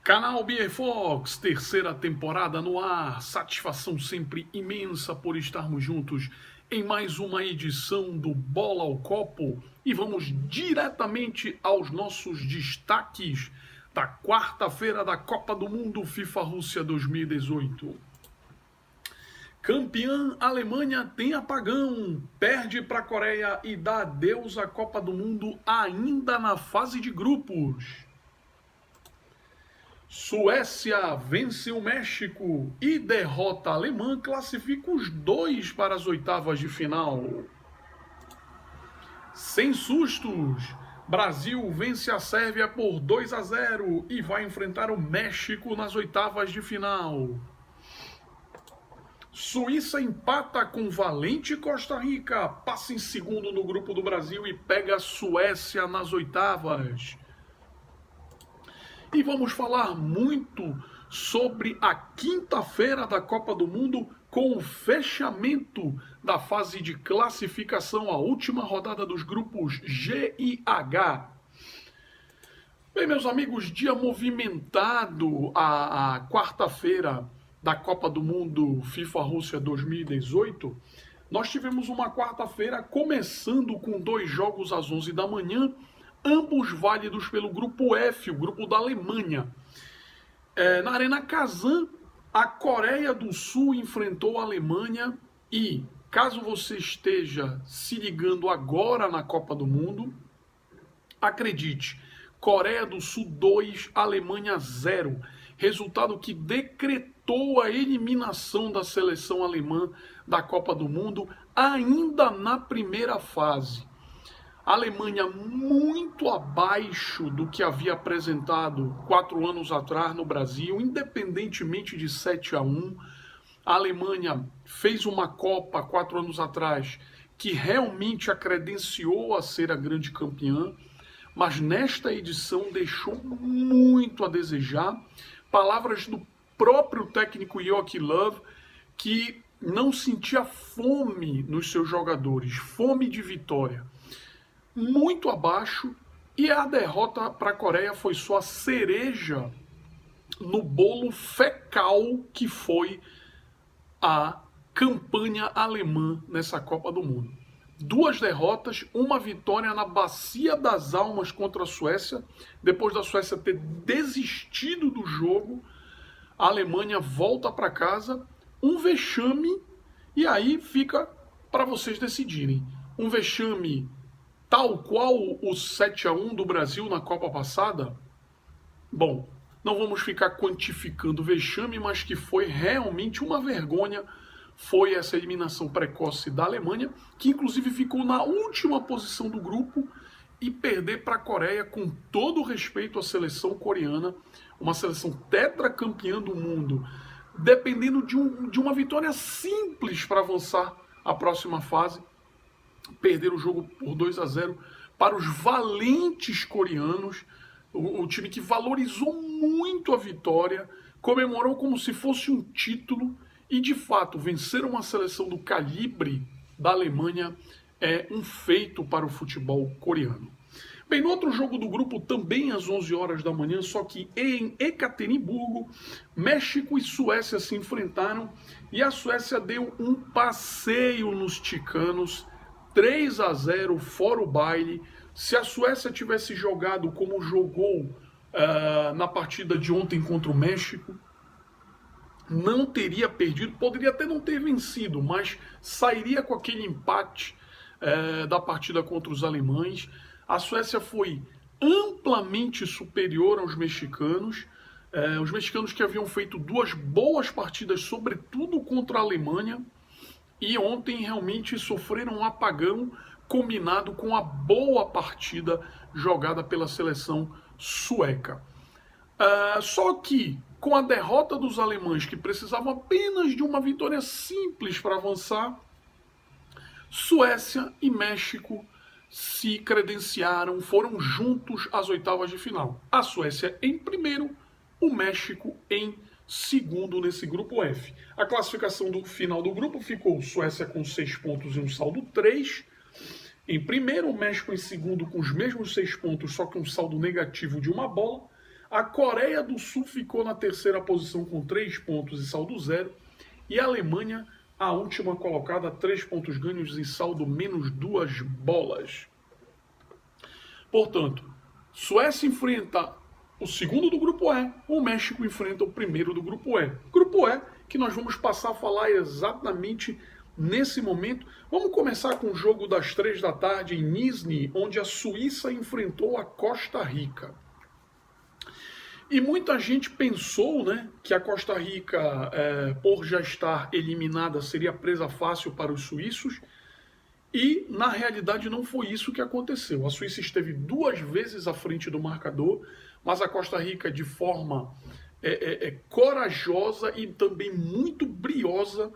Canal Beer Fox, terceira temporada no ar. Satisfação sempre imensa por estarmos juntos em mais uma edição do Bola ao Copo. E vamos diretamente aos nossos destaques da quarta-feira da Copa do Mundo FIFA Rússia 2018. Campeã Alemanha tem apagão, perde para a Coreia e dá adeus à Copa do Mundo ainda na fase de grupos. Suécia vence o México e derrota a Alemanha, classifica os dois para as oitavas de final. Sem sustos, Brasil vence a Sérvia por 2-0 e vai enfrentar o México nas oitavas de final. Suíça empata com valente Costa Rica, passa em segundo no grupo do Brasil e pega a Suécia nas oitavas. E vamos falar muito sobre a quinta-feira da Copa do Mundo com o fechamento da fase de classificação, a última rodada dos grupos G e H. Bem, meus amigos, dia movimentado a quarta-feira da Copa do Mundo FIFA Rússia 2018. Nós tivemos uma quarta-feira começando com 2 jogos às 11 da manhã, ambos válidos pelo grupo F, o grupo da Alemanha. Na Arena Kazan, a Coreia do Sul enfrentou a Alemanha e, caso você esteja se ligando agora na Copa do Mundo, acredite, Coreia do Sul 2, Alemanha 0. Resultado que decretou a eliminação da seleção alemã da Copa do Mundo ainda na primeira fase. A Alemanha muito abaixo do que havia apresentado 4 anos atrás no Brasil, independentemente de 7-1. A Alemanha fez uma Copa 4 anos atrás que realmente a credenciou a ser a grande campeã, mas nesta edição deixou muito a desejar. Palavras do próprio técnico Joachim Löw, que não sentia fome nos seus jogadores, fome de vitória. Muito abaixo, e a derrota para a Coreia foi só a cereja no bolo fecal que foi a campanha alemã nessa Copa do Mundo. 2 derrotas, uma vitória na Bacia das Almas contra a Suécia. Depois da Suécia ter desistido do jogo, a Alemanha volta para casa, um vexame, e aí fica para vocês decidirem. Um vexame tal qual o 7-1 do Brasil na Copa passada? Bom, não vamos ficar quantificando o vexame, mas que foi realmente uma vergonha, foi essa eliminação precoce da Alemanha, que inclusive ficou na última posição do grupo, e perder para a Coreia, com todo o respeito à seleção coreana, uma seleção tetracampeã do mundo, dependendo de uma vitória simples para avançar à próxima fase, perder o jogo por 2-0 para os valentes coreanos, o time que valorizou muito a vitória, comemorou como se fosse um título e, de fato, vencer uma seleção do calibre da Alemanha é um feito para o futebol coreano. Bem, no outro jogo do grupo, também às 11 horas da manhã, só que em Ekaterimburgo, México e Suécia se enfrentaram e a Suécia deu um passeio nos ticanos, 3-0 fora o baile. Se a Suécia tivesse jogado como jogou na partida de ontem contra o México, não teria perdido, poderia até não ter vencido, mas sairia com aquele empate da partida contra os alemães. A Suécia foi amplamente superior aos mexicanos. Os mexicanos que haviam feito 2 boas partidas, sobretudo contra a Alemanha, e ontem realmente sofreram um apagão combinado com a boa partida jogada pela seleção sueca. Só que, com a derrota dos alemães, que precisavam apenas de uma vitória simples para avançar, Suécia e México se credenciaram, foram juntos às oitavas de final. A Suécia em primeiro, o México em segundo nesse grupo F. A classificação do final do grupo ficou Suécia com 6 pontos e um saldo 3. Em primeiro, o México em segundo com os mesmos 6 pontos, só que um saldo negativo de uma bola. A Coreia do Sul ficou na terceira posição com 3 pontos e saldo zero. E a Alemanha, a última colocada, 3 pontos ganhos e saldo menos 2 bolas. Portanto, Suécia enfrenta o segundo do grupo E, o México enfrenta o primeiro do grupo E. Grupo E, que nós vamos passar a falar exatamente nesse momento. Vamos começar com o jogo das 3 da tarde em Nizhny, onde a Suíça enfrentou a Costa Rica. E muita gente pensou, né, que a Costa Rica, por já estar eliminada, seria presa fácil para os suíços. E, na realidade, não foi isso que aconteceu. A Suíça esteve 2 vezes à frente do marcador, mas a Costa Rica, de forma corajosa e também muito briosa,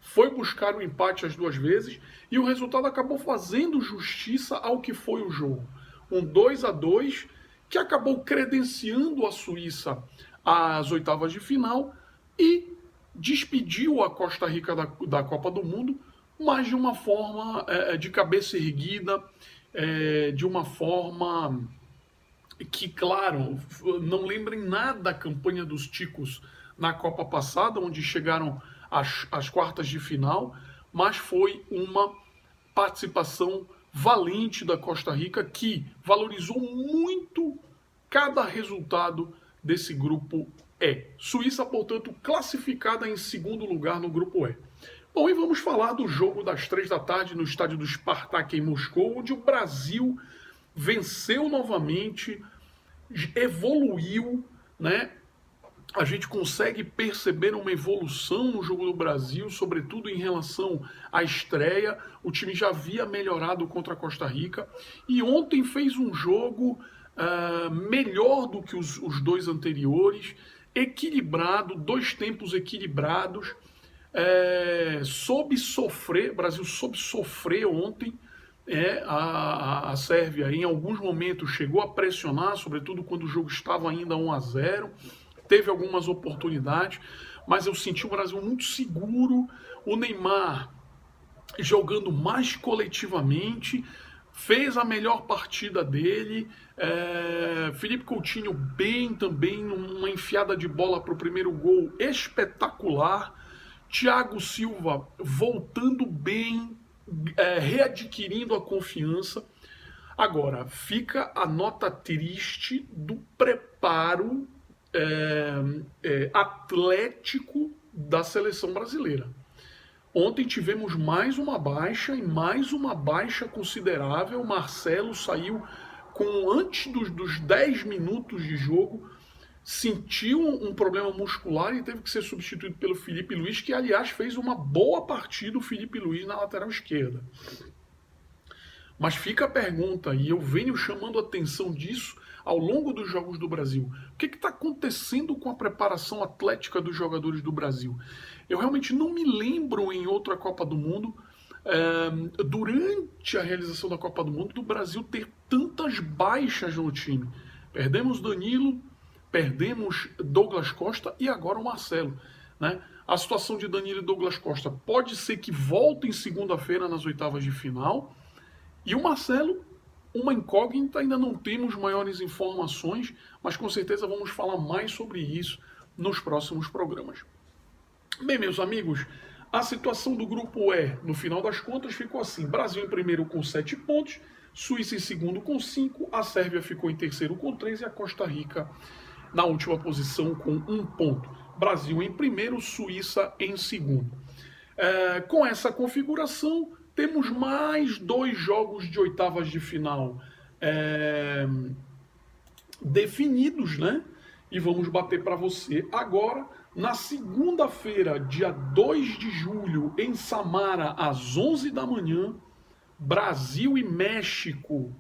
foi buscar o empate as 2 vezes. E o resultado acabou fazendo justiça ao que foi o jogo. Um 2-2, que acabou credenciando a Suíça às oitavas de final e despediu a Costa Rica da Copa do Mundo, mas de uma forma de cabeça erguida, de uma forma que, claro, não lembrem nada da campanha dos Ticos na Copa passada, onde chegaram às quartas de final, mas foi uma participação valente da Costa Rica, que valorizou muito cada resultado desse grupo E. Suíça, portanto, classificada em segundo lugar no grupo E. Bom, e vamos falar do jogo das 3 da tarde no estádio do Spartak em Moscou, onde o Brasil venceu novamente, evoluiu, né? A gente consegue perceber uma evolução no jogo do Brasil, sobretudo em relação à estreia. O time já havia melhorado contra a Costa Rica e ontem fez um jogo melhor do que os 2 anteriores, equilibrado, 2 tempos equilibrados. Soube sofrer, o Brasil soube sofrer ontem. A Sérvia, em alguns momentos, chegou a pressionar, sobretudo quando o jogo estava ainda 1-0. Teve algumas oportunidades, mas eu senti o Brasil muito seguro. O Neymar jogando mais coletivamente, fez a melhor partida dele. Felipe Coutinho bem também, numa enfiada de bola para o primeiro gol espetacular. Thiago Silva voltando bem, readquirindo a confiança. Agora, fica a nota triste do preparo atlético da seleção brasileira. Ontem tivemos mais uma baixa, e mais uma baixa considerável. O Marcelo saiu antes dos 10 minutos de jogo, sentiu um problema muscular e teve que ser substituído pelo Felipe Luiz, que, aliás, fez uma boa partida, o Felipe Luiz, na lateral esquerda. Mas fica a pergunta, e eu venho chamando a atenção disso ao longo dos Jogos do Brasil. O que está acontecendo com a preparação atlética dos jogadores do Brasil? Eu realmente não me lembro em outra Copa do Mundo, durante a realização da Copa do Mundo, do Brasil ter tantas baixas no time. Perdemos Danilo, perdemos Douglas Costa e agora o Marcelo, né? A situação de Danilo e Douglas Costa pode ser que voltem segunda-feira nas oitavas de final. E o Marcelo, uma incógnita, ainda não temos maiores informações, mas com certeza vamos falar mais sobre isso nos próximos programas. Bem, meus amigos, a situação do grupo E, no final das contas, ficou assim. Brasil em primeiro com 7 pontos, Suíça em segundo com 5, a Sérvia ficou em terceiro com 3 e a Costa Rica na última posição com 1 ponto. Brasil em primeiro, Suíça em segundo. Com essa configuração, temos mais 2 jogos de oitavas de final definidos, né? E vamos bater para você agora. Na segunda-feira, dia 2 de julho, em Samara, às 11 da manhã, Brasil e México.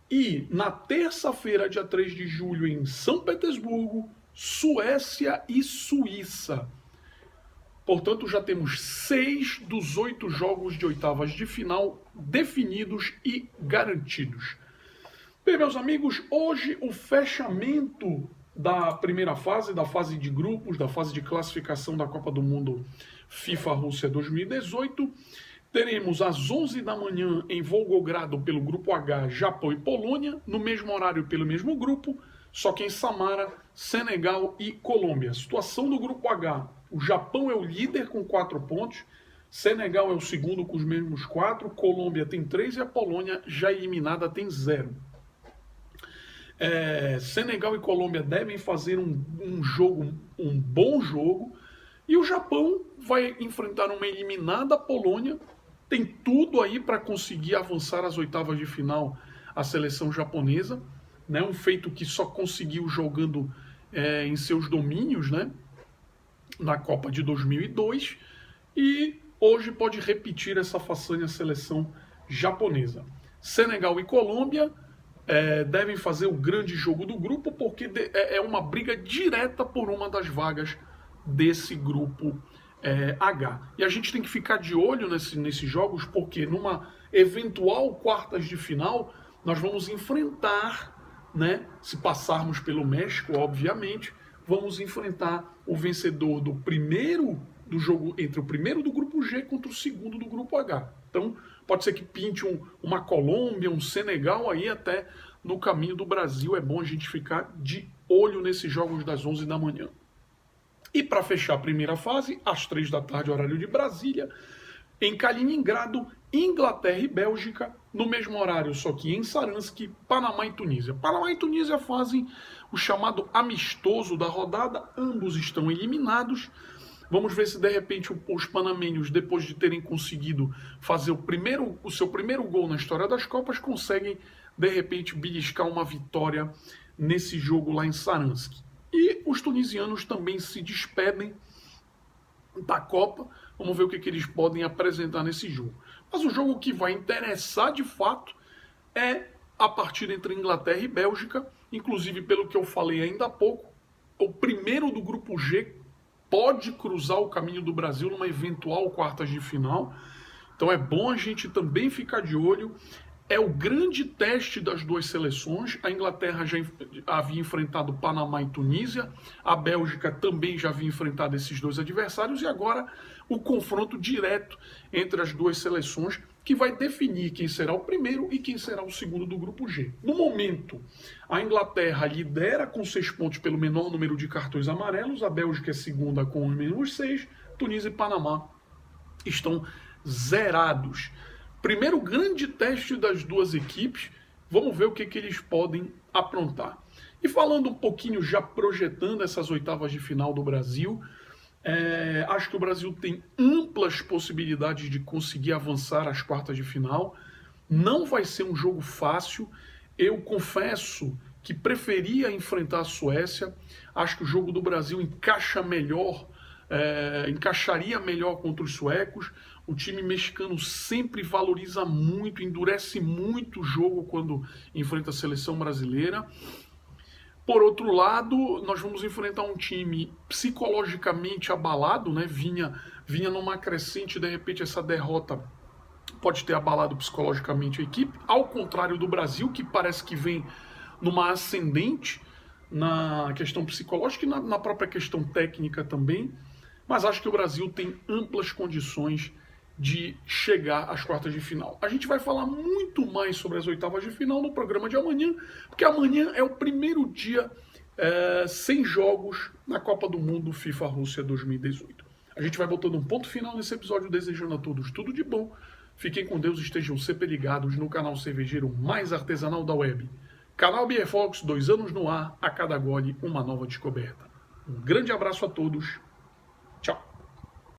E na terça-feira, dia 3 de julho, em São Petersburgo, Suécia e Suíça. Portanto, já temos 6 dos 8 jogos de oitavas de final definidos e garantidos. Bem, meus amigos, hoje o fechamento da primeira fase, da fase de grupos, da fase de classificação da Copa do Mundo FIFA Rússia 2018. Teremos às 11 da manhã em Volgogrado pelo grupo H, Japão e Polônia. No mesmo horário pelo mesmo grupo, só que em Samara, Senegal e Colômbia. Situação do grupo H: o Japão é o líder com 4 pontos, Senegal é o segundo com os mesmos 4, Colômbia tem 3 e a Polônia, já eliminada, tem 0. Senegal e Colômbia devem fazer um bom jogo, e o Japão vai enfrentar uma eliminada Polônia. Tem tudo aí para conseguir avançar às oitavas de final a seleção japonesa, né? Um feito que só conseguiu jogando em seus domínios, né? Na Copa de 2002, e hoje pode repetir essa façanha seleção japonesa. Senegal e Colômbia devem fazer o grande jogo do grupo, porque é uma briga direta por uma das vagas desse grupo H. E a gente tem que ficar de olho nesses jogos, porque numa eventual quartas de final, nós vamos enfrentar, né, se passarmos pelo México, obviamente, vamos enfrentar o vencedor do jogo entre o primeiro do grupo G contra o segundo do grupo H. Então, pode ser que pinte uma Colômbia, um Senegal aí até no caminho do Brasil. É bom a gente ficar de olho nesses jogos das 11 da manhã. E para fechar a primeira fase, às 3 da tarde, horário de Brasília, em Kaliningrado, Inglaterra e Bélgica, no mesmo horário, só que em Saransk, Panamá e Tunísia. Panamá e Tunísia fazem o chamado amistoso da rodada, ambos estão eliminados. Vamos ver se de repente os panamenhos, depois de terem conseguido fazer o seu primeiro gol na história das Copas, conseguem de repente beliscar uma vitória nesse jogo lá em Saransk. E os tunisianos também se despedem da Copa. Vamos ver o que eles podem apresentar nesse jogo. Mas o jogo que vai interessar de fato é a partida entre Inglaterra e Bélgica. Inclusive, pelo que eu falei ainda há pouco, o primeiro do grupo G pode cruzar o caminho do Brasil numa eventual quartas de final. Então é bom a gente também ficar de olho. É o grande teste das duas seleções. A Inglaterra já havia enfrentado Panamá e Tunísia. A Bélgica também já havia enfrentado esses dois adversários. E agora o confronto direto entre as duas seleções, que vai definir quem será o primeiro e quem será o segundo do grupo G. No momento, a Inglaterra lidera com 6 pontos pelo menor número de cartões amarelos. A Bélgica é segunda com os mesmos 6. Tunísia e Panamá estão zerados. Primeiro grande teste das duas equipes, vamos ver o que eles podem aprontar. E falando um pouquinho, já projetando essas oitavas de final do Brasil, acho que o Brasil tem amplas possibilidades de conseguir avançar às quartas de final. Não vai ser um jogo fácil. Eu confesso que preferia enfrentar a Suécia. Acho que o jogo do Brasil encaixaria melhor contra os suecos. O time mexicano sempre valoriza muito, endurece muito o jogo quando enfrenta a seleção brasileira. Por outro lado, nós vamos enfrentar um time psicologicamente abalado, né? Vinha numa crescente, de repente essa derrota pode ter abalado psicologicamente a equipe, ao contrário do Brasil, que parece que vem numa ascendente na questão psicológica e na própria questão técnica também. Mas acho que o Brasil tem amplas condições de chegar às quartas de final. A gente vai falar muito mais sobre as oitavas de final no programa de amanhã, porque amanhã é o primeiro dia sem jogos na Copa do Mundo FIFA Rússia 2018. A gente vai botando um ponto final nesse episódio, desejando a todos tudo de bom. Fiquem com Deus, estejam sempre ligados no canal cervejeiro mais artesanal da web. Canal Beer Fox, 2 anos no ar, a cada gole uma nova descoberta. Um grande abraço a todos